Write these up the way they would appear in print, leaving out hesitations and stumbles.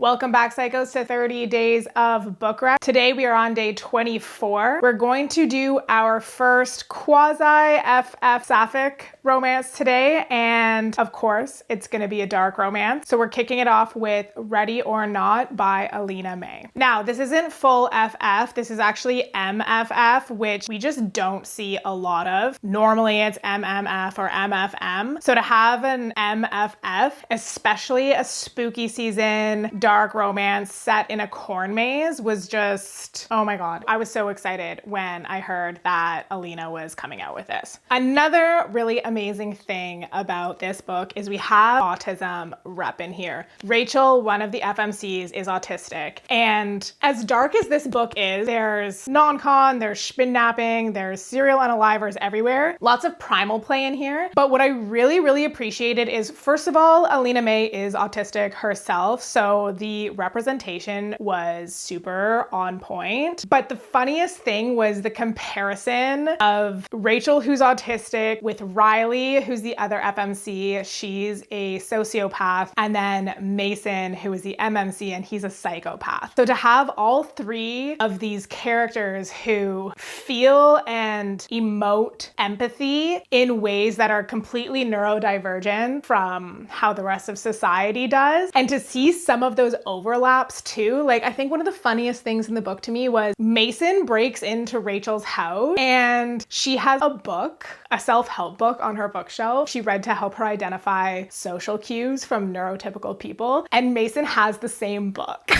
Welcome back, Psychos, to 30 Days of Book Rec. Today we are on day 24. We're going to do our first quasi-FF Sapphic romance today, and of course, it's going to be a dark romance. So we're kicking it off with Ready or Not by Alina May. Now, this isn't full FF, this is actually MFF, which we just don't see a lot of. Normally it's MMF or MFM. So to have an MFF, especially a spooky season, dark romance set in a corn maze, was just, oh my god. I was so excited when I heard that Alina was coming out with this. Another really amazing thing about this book is we have autism rep in here. Rachel, one of the FMCs, is autistic. And as dark as this book is, there's non-con, there's spin-napping, there's serial unalivers everywhere. Lots of primal play in here. But what I really appreciated is, first of all, Alina May is autistic herself, so the representation was super on point. But the funniest thing was the comparison of Rachel, who's autistic, with Riley, who's the other FMC. She's a sociopath. And then Mason, who is the MMC, and he's a psychopath. So to have all three of these characters who feel and emote empathy in ways that are completely neurodivergent from how the rest of society does, and to see some of those overlaps too. Like, I think one of the funniest things in the book to me was Mason breaks into Rachel's house and she has a book, a self-help book on her bookshelf she read to help her identify social cues from neurotypical people, and Mason has the same book.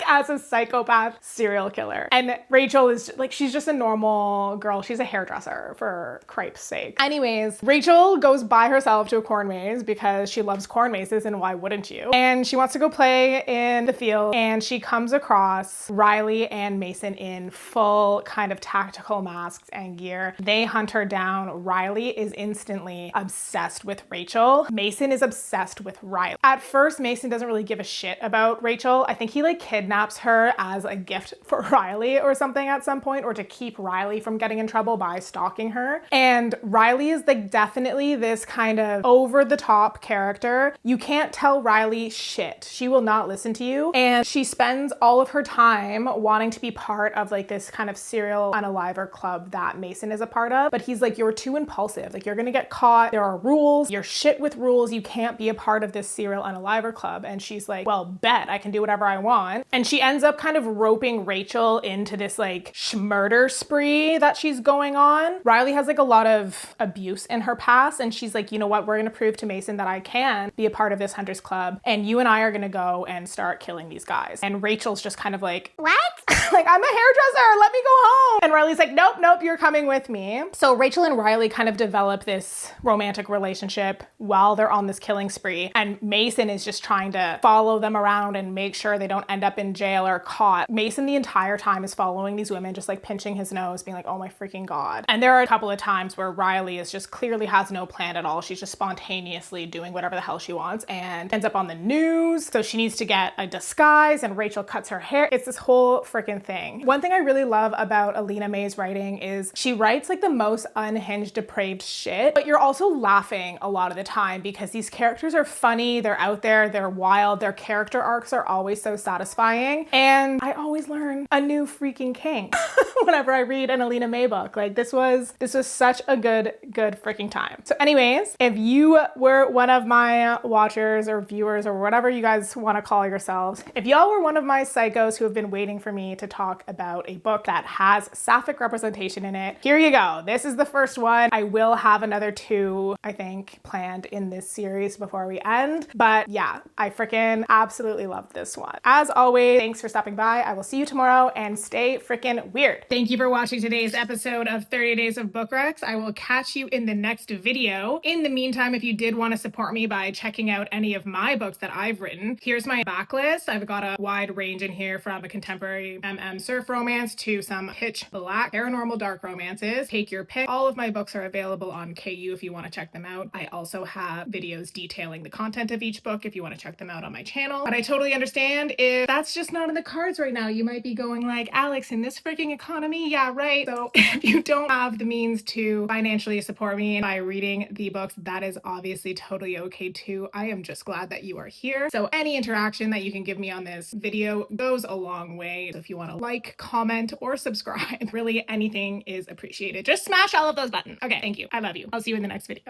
As a psychopath serial killer. And Rachel is like, she's just a normal girl. She's a hairdresser, for cripe's sake. Anyways, Rachel goes by herself to a corn maze because she loves corn mazes, and why wouldn't you? And she wants to go play in the field, and she comes across Riley and Mason in full kind of tactical masks and gear. They hunt her down. Riley is instantly obsessed with Rachel. Mason is obsessed with Riley. At first, Mason doesn't really give a shit about Rachel. I think he like kidnaps her as a gift for Riley or something at some point, or to keep Riley from getting in trouble by stalking her. And Riley is like definitely this kind of over the top character. You can't tell Riley shit. She will not listen to you. And she spends all of her time wanting to be part of like this kind of serial unaliver club that Mason is a part of. But he's like, you're too impulsive. Like, you're gonna get caught. There are rules. You're shit with rules. You can't be a part of this serial unaliver club. And she's like, well, bet I can do whatever I want. And she ends up kind of roping Rachel into this like murder spree that she's going on. Riley has like a lot of abuse in her past, and she's like, you know what, we're gonna prove to Mason that I can be a part of this hunters club, and you and I are gonna go and start killing these guys. And Rachel's just kind of like, what? Like, I'm a hairdresser, let me go home. And Riley's like, nope, you're coming with me. So Rachel and Riley kind of develop this romantic relationship while they're on this killing spree, and Mason is just trying to follow them around and make sure they don't end up in jail or caught. Mason the entire time is following these women, just like pinching his nose, being like, oh my freaking god. And there are a couple of times where Riley is just clearly has no plan at all. She's just spontaneously doing whatever the hell she wants and ends up on the news. So she needs to get a disguise, and Rachel cuts her hair. It's this whole freaking thing. One thing I really love about Alina May's writing is she writes like the most unhinged, depraved shit, but you're also laughing a lot of the time because these characters are funny, they're out there, they're wild, their character arcs are always so satisfying. And I always learn a new freaking kink whenever I read an Alina May book. Like, this was such a good freaking time. So anyways, if you were one of my watchers or viewers or whatever you guys want to call yourselves, if y'all were one of my psychos who have been waiting for me to talk about a book that has sapphic representation in it, here you go. This is the first one. I will have another two, I think, planned in this series before we end. But yeah, I freaking absolutely love this one. As always, thanks for stopping by. I will see you tomorrow, and stay freaking weird. Thank you for watching today's episode of 30 Days of Book Recs. I will catch you in the next video. In the meantime, if you did want to support me by checking out any of my books that I've written, here's my backlist. I've got a wide range in here from a contemporary surf romance to some pitch black paranormal dark romances. Take your pick. All of my books are available on KU if you want to check them out. I also have videos detailing the content of each book if you want to check them out on my channel. But I totally understand if that's just not in the cards right now. You might be going like, Alex, in this freaking economy? Yeah, right. So if you don't have the means to financially support me by reading the books, that is obviously totally okay too. I am just glad that you are here. So any interaction that you can give me on this video goes a long way. So if you want to like, comment, or subscribe, really anything is appreciated. Just smash all of those buttons. Okay, thank you. I love you. I'll see you in the next video.